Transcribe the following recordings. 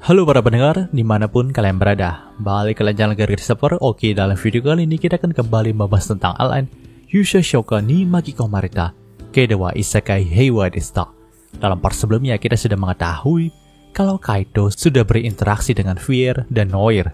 Halo para pendengar, dimanapun kalian berada. Balik ke Lanjang Legari Server. Oke, dalam video kali ini kita akan kembali membahas tentang Alan Yusha Shoka ni Makiko Marita Kedewa Isekai Heiwa Desta. Dalam part sebelumnya kita sudah mengetahui kalau Kaito sudah berinteraksi dengan Fier dan Noir.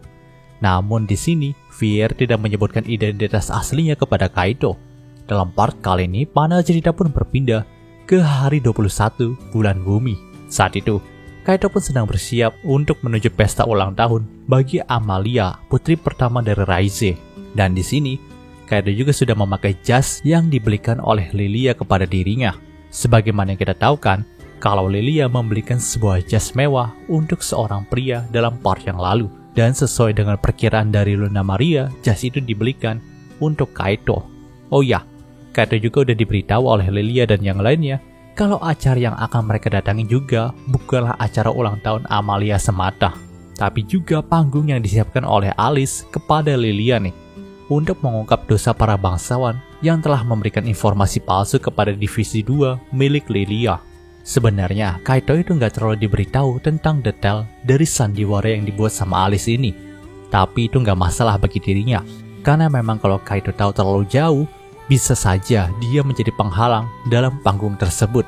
Namun di sini Fier tidak menyebutkan identitas aslinya kepada Kaito. Dalam part kali ini panel cerita pun berpindah ke hari 21 bulan bumi. Saat itu Kaito pun sedang bersiap untuk menuju pesta ulang tahun bagi Amalia, putri pertama dari Raize. Dan di sini, Kaito juga sudah memakai jas yang dibelikan oleh Lilia kepada dirinya. Sebagaimana yang kita tahu kan, kalau Lilia membelikan sebuah jas mewah untuk seorang pria dalam part yang lalu. Dan sesuai dengan perkiraan dari Luna Maria, jas itu dibelikan untuk Kaito. Oh ya, Kaito juga udah diberitahu oleh Lilia dan yang lainnya kalau acara yang akan mereka datangi juga bukanlah acara ulang tahun Amalia semata, tapi juga panggung yang disiapkan oleh Alice kepada Lilia nih, untuk mengungkap dosa para bangsawan yang telah memberikan informasi palsu kepada Divisi 2 milik Lilia. Sebenarnya, Kaito itu nggak terlalu diberitahu tentang detail dari sandiwara yang dibuat sama Alice ini, tapi itu nggak masalah bagi dirinya, karena memang kalau Kaito tahu terlalu jauh, bisa saja dia menjadi penghalang dalam panggung tersebut.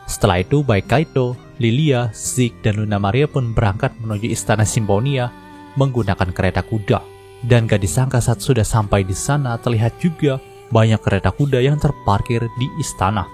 Setelah itu, baik Kaito, Lilia, Zeke, dan Luna Maria pun berangkat menuju Istana Simfonia menggunakan kereta kuda. Dan gak disangka saat sudah sampai di sana terlihat juga banyak kereta kuda yang terparkir di istana.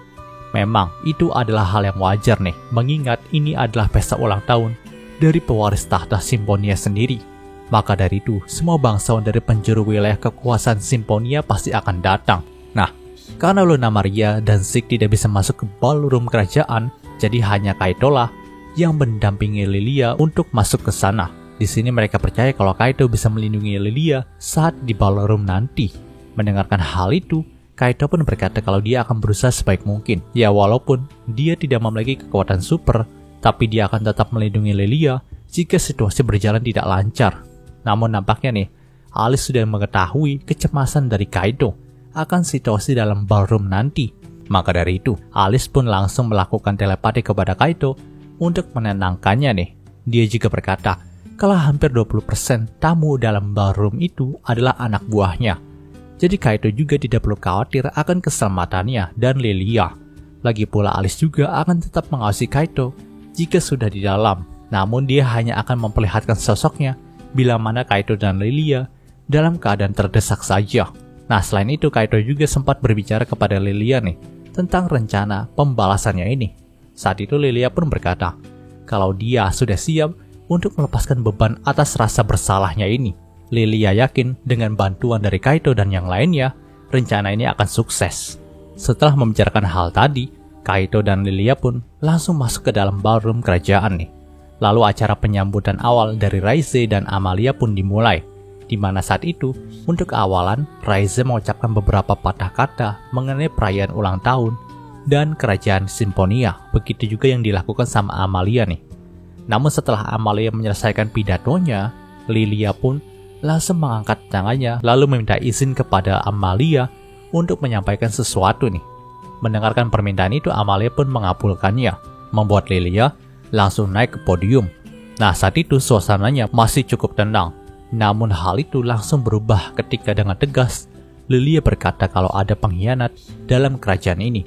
Memang itu adalah hal yang wajar nih, mengingat ini adalah pesta ulang tahun dari pewaris tahta Simfonia sendiri. Maka dari itu, semua bangsawan dari penjuru wilayah kekuasaan Simfonia pasti akan datang. Nah, karena Luna Maria dan Zeke tidak bisa masuk ke ballroom kerajaan, jadi hanya Kaito lah yang mendampingi Lilia untuk masuk ke sana. Di sini mereka percaya kalau Kaito bisa melindungi Lilia saat di ballroom nanti. Mendengarkan hal itu, Kaito pun berkata kalau dia akan berusaha sebaik mungkin. Ya, walaupun dia tidak memiliki kekuatan super, tapi dia akan tetap melindungi Lilia jika situasi berjalan tidak lancar. Namun nampaknya nih, Alice sudah mengetahui kecemasan dari Kaito akan situasi dalam ballroom nanti. Maka dari itu, Alice pun langsung melakukan telepati kepada Kaito untuk menenangkannya nih. Dia juga berkata kalau hampir 20% tamu dalam ballroom itu adalah anak buahnya. Jadi Kaito juga tidak perlu khawatir akan keselamatannya dan Lilia. Lagi pula Alice juga akan tetap mengawasi Kaito jika sudah di dalam. Namun dia hanya akan memperlihatkan sosoknya bila mana Kaito dan Lilia dalam keadaan terdesak saja. Nah, selain itu Kaito juga sempat berbicara kepada Lilia nih tentang rencana pembalasannya ini. Saat itu Lilia pun berkata kalau dia sudah siap untuk melepaskan beban atas rasa bersalahnya ini. Lilia yakin dengan bantuan dari Kaito dan yang lainnya, rencana ini akan sukses. Setelah membicarakan hal tadi, Kaito dan Lilia pun langsung masuk ke dalam ballroom kerajaan nih. Lalu acara penyambutan awal dari Raize dan Amalia pun dimulai, di mana saat itu, untuk awalan, Raize mengucapkan beberapa patah kata mengenai perayaan ulang tahun dan kerajaan Simfonia. Begitu juga yang dilakukan sama Amalia nih. Namun setelah Amalia menyelesaikan pidatonya, Lilia pun langsung mengangkat tangannya lalu meminta izin kepada Amalia untuk menyampaikan sesuatu nih. Mendengarkan permintaan itu, Amalia pun mengabulkannya, membuat Lilia langsung naik ke podium. Nah, saat itu suasananya masih cukup tenang. Namun hal itu langsung berubah ketika dengan tegas Lilia berkata kalau ada pengkhianat dalam kerajaan ini.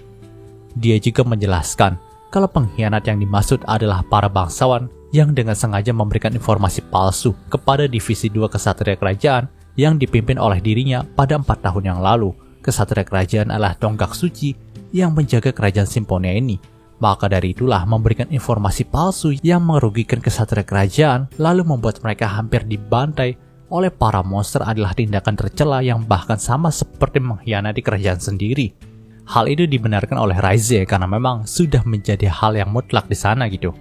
Dia juga menjelaskan kalau pengkhianat yang dimaksud adalah para bangsawan yang dengan sengaja memberikan informasi palsu kepada Divisi 2 Kesatria Kerajaan yang dipimpin oleh dirinya pada 4 tahun yang lalu. Kesatria Kerajaan adalah tonggak suci yang menjaga kerajaan Simfonia ini. Maka dari itulah memberikan informasi palsu yang merugikan kesatria kerajaan lalu membuat mereka hampir dibantai oleh para monster adalah tindakan tercela yang bahkan sama seperti mengkhianati kerajaan sendiri. Hal itu dibenarkan oleh Raize karena memang sudah menjadi hal yang mutlak di sana gitu.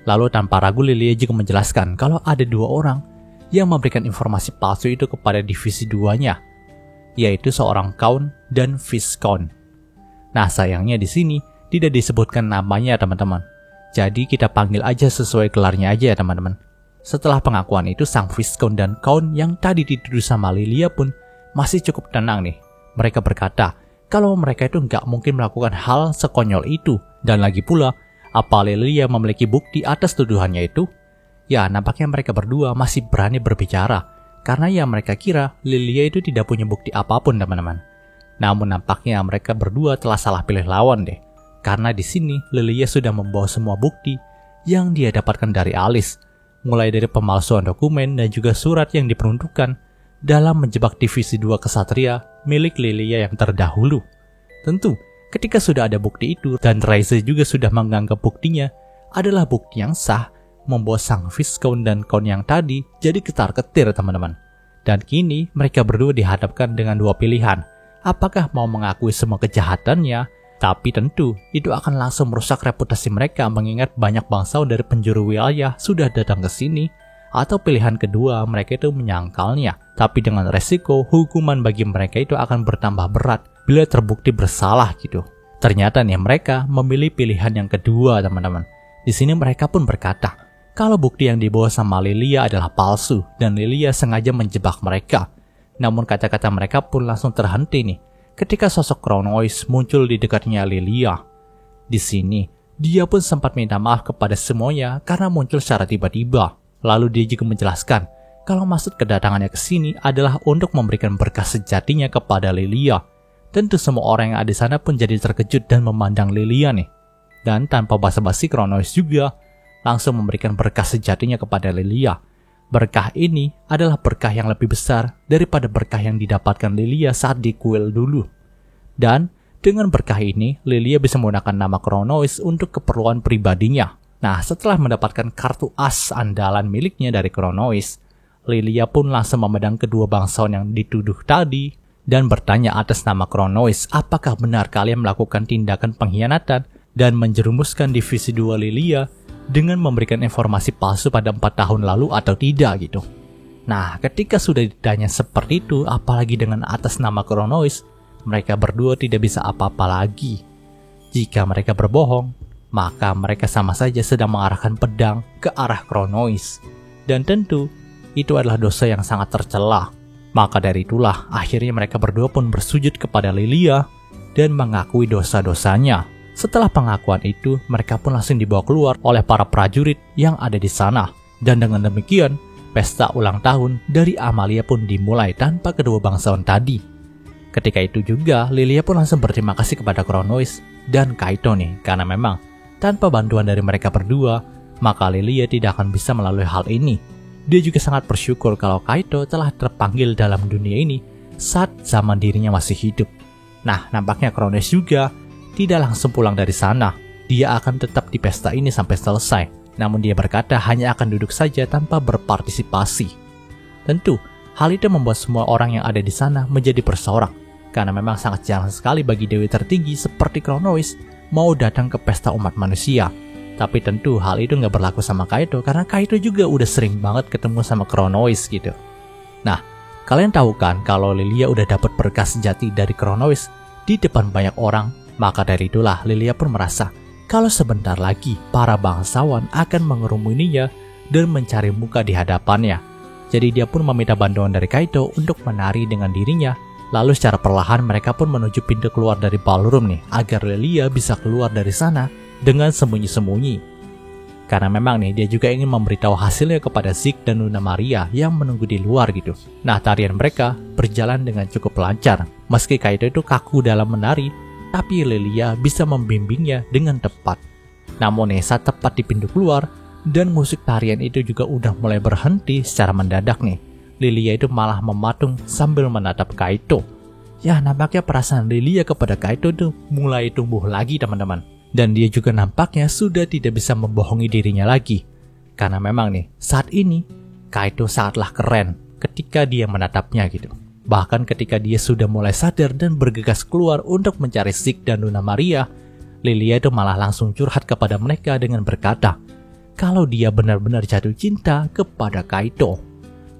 Lalu tanpa ragu Lilia juga menjelaskan kalau ada 2 orang yang memberikan informasi palsu itu kepada divisi 2-nya, yaitu seorang Count dan Viscount. Nah, sayangnya di sini tidak disebutkan namanya teman-teman. Jadi kita panggil aja sesuai gelarnya aja ya teman-teman. Setelah pengakuan itu, sang Viscount dan Count yang tadi dituduh sama Lilia pun masih cukup tenang nih. Mereka berkata kalau mereka itu nggak mungkin melakukan hal sekonyol itu. Dan lagi pula, apa Lilia memiliki bukti atas tuduhannya itu? Ya, nampaknya mereka berdua masih berani berbicara, karena ya mereka kira Lilia itu tidak punya bukti apapun, teman-teman. Namun nampaknya mereka berdua telah salah pilih lawan deh. Karena di sini Lilia sudah membawa semua bukti yang dia dapatkan dari Alice, mulai dari pemalsuan dokumen dan juga surat yang diperuntukkan dalam menjebak Divisi 2 Kesatria milik Lilia yang terdahulu. Tentu, ketika sudah ada bukti itu dan Raise juga sudah menganggap buktinya adalah bukti yang sah, membawa sang Viscount dan Count yang tadi jadi ketar-ketir, teman-teman. Dan kini mereka berdua dihadapkan dengan dua pilihan. Apakah mau mengakui semua kejahatannya? Tapi tentu itu akan langsung merusak reputasi mereka mengingat banyak bangsawan dari penjuru wilayah sudah datang ke sini. Atau pilihan kedua, mereka itu menyangkalnya. Tapi dengan resiko hukuman bagi mereka itu akan bertambah berat bila terbukti bersalah gitu. Ternyata nih mereka memilih pilihan yang kedua, teman-teman. Di sini mereka pun berkata, kalau bukti yang dibawa sama Lilia adalah palsu dan Lilia sengaja menjebak mereka. Namun kata-kata mereka pun langsung terhenti nih ketika sosok Kronois muncul di dekatnya Lilia. Di sini, dia pun sempat minta maaf kepada semuanya karena muncul secara tiba-tiba. Lalu dia juga menjelaskan kalau maksud kedatangannya ke sini adalah untuk memberikan berkas sejatinya kepada Lilia. Tentu semua orang yang ada di sana pun jadi terkejut dan memandang Lilia nih. Dan tanpa basa-basi, Kronois juga langsung memberikan berkas sejatinya kepada Lilia. Berkah ini adalah berkah yang lebih besar daripada berkah yang didapatkan Lilia saat di kuil dulu. Dan dengan berkah ini, Lilia bisa menggunakan nama Kronois untuk keperluan pribadinya. Nah, setelah mendapatkan kartu as andalan miliknya dari Kronois, Lilia pun langsung memandang kedua bangsawan yang dituduh tadi dan bertanya atas nama Kronois, apakah benar kalian melakukan tindakan pengkhianatan dan menjerumuskan Divisi 2 Lilia dengan memberikan informasi palsu pada 4 tahun lalu atau tidak gitu. Nah, ketika sudah ditanya seperti itu, apalagi dengan atas nama Kronois, mereka berdua tidak bisa apa-apa lagi. Jika mereka berbohong, maka mereka sama saja sedang mengarahkan pedang ke arah Kronois. Dan tentu, itu adalah dosa yang sangat tercela. Maka dari itulah, akhirnya mereka berdua pun bersujud kepada Lilia dan mengakui dosa-dosanya. Setelah pengakuan itu, mereka pun langsung dibawa keluar oleh para prajurit yang ada di sana. Dan dengan demikian, pesta ulang tahun dari Amalia pun dimulai tanpa kedua bangsawan tadi. Ketika itu juga, Lilia pun langsung berterima kasih kepada Kronois dan Kaito nih, karena memang tanpa bantuan dari mereka berdua, maka Lilia tidak akan bisa melalui hal ini. Dia juga sangat bersyukur kalau Kaito telah terpanggil dalam dunia ini saat zaman dirinya masih hidup. Nah, nampaknya Kronois juga tidak langsung pulang dari sana. Dia akan tetap di pesta ini sampai selesai. Namun dia berkata hanya akan duduk saja tanpa berpartisipasi. Tentu, hal itu membuat semua orang yang ada di sana menjadi bersorak. Karena memang sangat jarang sekali bagi dewi tertinggi seperti Kronois mau datang ke pesta umat manusia. Tapi tentu hal itu nggak berlaku sama Kaito karena Kaito juga udah sering banget ketemu sama Kronois gitu. Nah, kalian tahu kan kalau Lilia udah dapat berkas sejati dari Kronois di depan banyak orang. Maka dari itulah Lilia pun merasa kalau sebentar lagi para bangsawan akan mengerumuninya dan mencari muka di hadapannya. Jadi dia pun meminta bantuan dari Kaito untuk menari dengan dirinya. Lalu secara perlahan mereka pun menuju pintu keluar dari ballroom nih, agar Lilia bisa keluar dari sana dengan sembunyi-sembunyi. Karena memang nih dia juga ingin memberitahu hasilnya kepada Zeke dan Luna Maria yang menunggu di luar gitu. Nah, tarian mereka berjalan dengan cukup lancar. Meski Kaito itu kaku dalam menari, tapi Lilia bisa membimbingnya dengan tepat. Namun saat tepat di pintu keluar dan musik tarian itu juga udah mulai berhenti secara mendadak nih, Lilia itu malah mematung sambil menatap Kaito. Ya, nampaknya perasaan Lilia kepada Kaito itu mulai tumbuh lagi, teman-teman. Dan dia juga nampaknya sudah tidak bisa membohongi dirinya lagi. Karena memang nih, saat ini Kaito sangatlah keren ketika dia menatapnya gitu. Bahkan ketika dia sudah mulai sadar dan bergegas keluar untuk mencari Zeke dan Luna Maria, Lilia itu malah langsung curhat kepada mereka dengan berkata kalau dia benar-benar jatuh cinta kepada Kaito.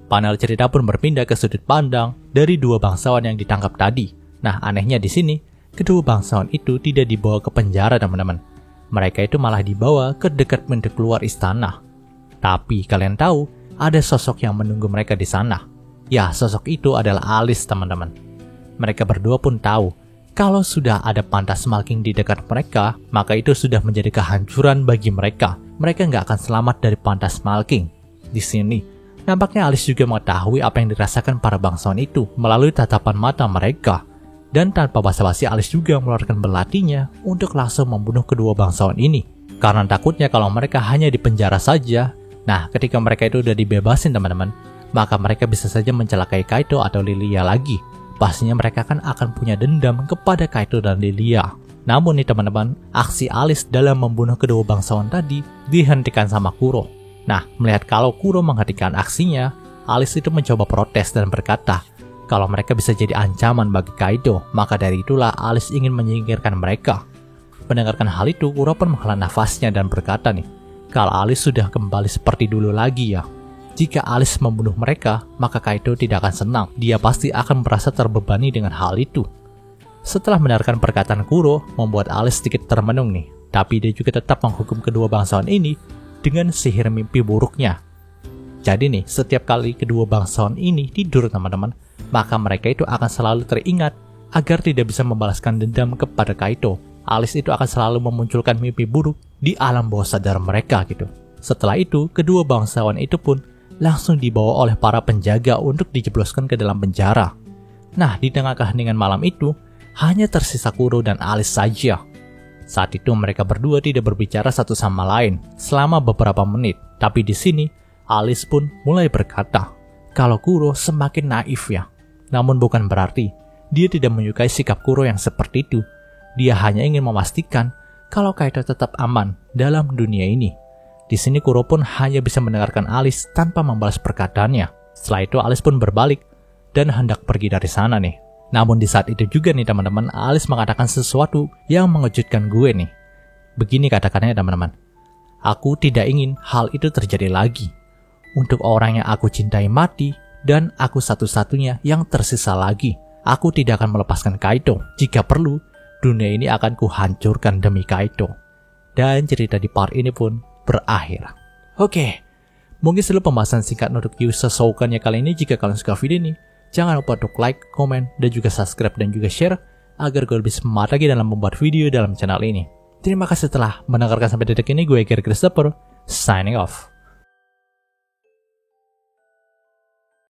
Panel cerita pun berpindah ke sudut pandang dari dua bangsawan yang ditangkap tadi. Nah, anehnya di sini, kedua bangsawan itu tidak dibawa ke penjara, teman-teman. Mereka itu malah dibawa ke dekat pintu keluar istana. Tapi kalian tahu, ada sosok yang menunggu mereka di sana. Ya, sosok itu adalah Alice, teman-teman. Mereka berdua pun tahu, kalau sudah ada pantas smalking di dekat mereka, maka itu sudah menjadi kehancuran bagi mereka. Mereka nggak akan selamat dari pantas smalking. Di sini, nampaknya Alice juga mengetahui apa yang dirasakan para bangsawan itu melalui tatapan mata mereka. Dan tanpa basa-basi, Alice juga mengeluarkan belatinya untuk langsung membunuh kedua bangsawan ini. Karena takutnya kalau mereka hanya dipenjara saja, nah ketika mereka itu udah dibebasin teman-teman, maka mereka bisa saja mencelakai Kaito atau Lilia lagi. Pastinya mereka akan punya dendam kepada Kaito dan Lilia. Namun nih teman-teman, aksi Alice dalam membunuh kedua bangsawan tadi dihentikan sama Kuro. Nah, melihat kalau Kuro menghentikan aksinya, Alice itu mencoba protes dan berkata, kalau mereka bisa jadi ancaman bagi Kaido, maka dari itulah Alice ingin menyingkirkan mereka. Mendengarkan hal itu, Kuro pun menghela nafasnya dan berkata nih, kalau Alice sudah kembali seperti dulu lagi ya. Jika Alice membunuh mereka, maka Kaido tidak akan senang. Dia pasti akan merasa terbebani dengan hal itu. Setelah mendengarkan perkataan Kuro, membuat Alice sedikit termenung nih. Tapi dia juga tetap menghukum kedua bangsawan ini dengan sihir mimpi buruknya. Jadi nih, setiap kali kedua bangsawan ini tidur teman-teman, maka mereka itu akan selalu teringat agar tidak bisa membalaskan dendam kepada Kaito. Alice itu akan selalu memunculkan mimpi buruk di alam bawah sadar mereka gitu. Setelah itu, kedua bangsawan itu pun langsung dibawa oleh para penjaga untuk dijebloskan ke dalam penjara. Nah, di tengah keheningan malam itu, hanya tersisa Kuro dan Alice saja. Saat itu mereka berdua tidak berbicara satu sama lain selama beberapa menit. Tapi di sini, Alice pun mulai berkata, kalau Kuro semakin naif ya. Namun bukan berarti dia tidak menyukai sikap Kuro yang seperti itu. Dia hanya ingin memastikan kalau Kaito tetap aman dalam dunia ini. Di sini Kuro pun hanya bisa mendengarkan Alice tanpa membalas perkataannya. Setelah itu Alice pun berbalik dan hendak pergi dari sana nih. Namun di saat itu juga nih teman-teman, Alice mengatakan sesuatu yang mengejutkan gue nih. Begini katakannya teman-teman, aku tidak ingin hal itu terjadi lagi. Untuk orang yang aku cintai mati dan aku satu-satunya yang tersisa lagi. Aku tidak akan melepaskan Kaito. Jika perlu, dunia ini akan kuhancurkan demi Kaito. Dan cerita di part ini pun berakhir. Oke, mungkin seluruh pembahasan singkat untuk Yusa Shoukan kali ini. Jika kalian suka video ini, jangan lupa untuk like, komen, dan juga subscribe dan juga share agar gue lebih semangat lagi dalam membuat video dalam channel ini. Terima kasih telah mendengarkan sampai detik ini. Gue Gary Christopher, signing off.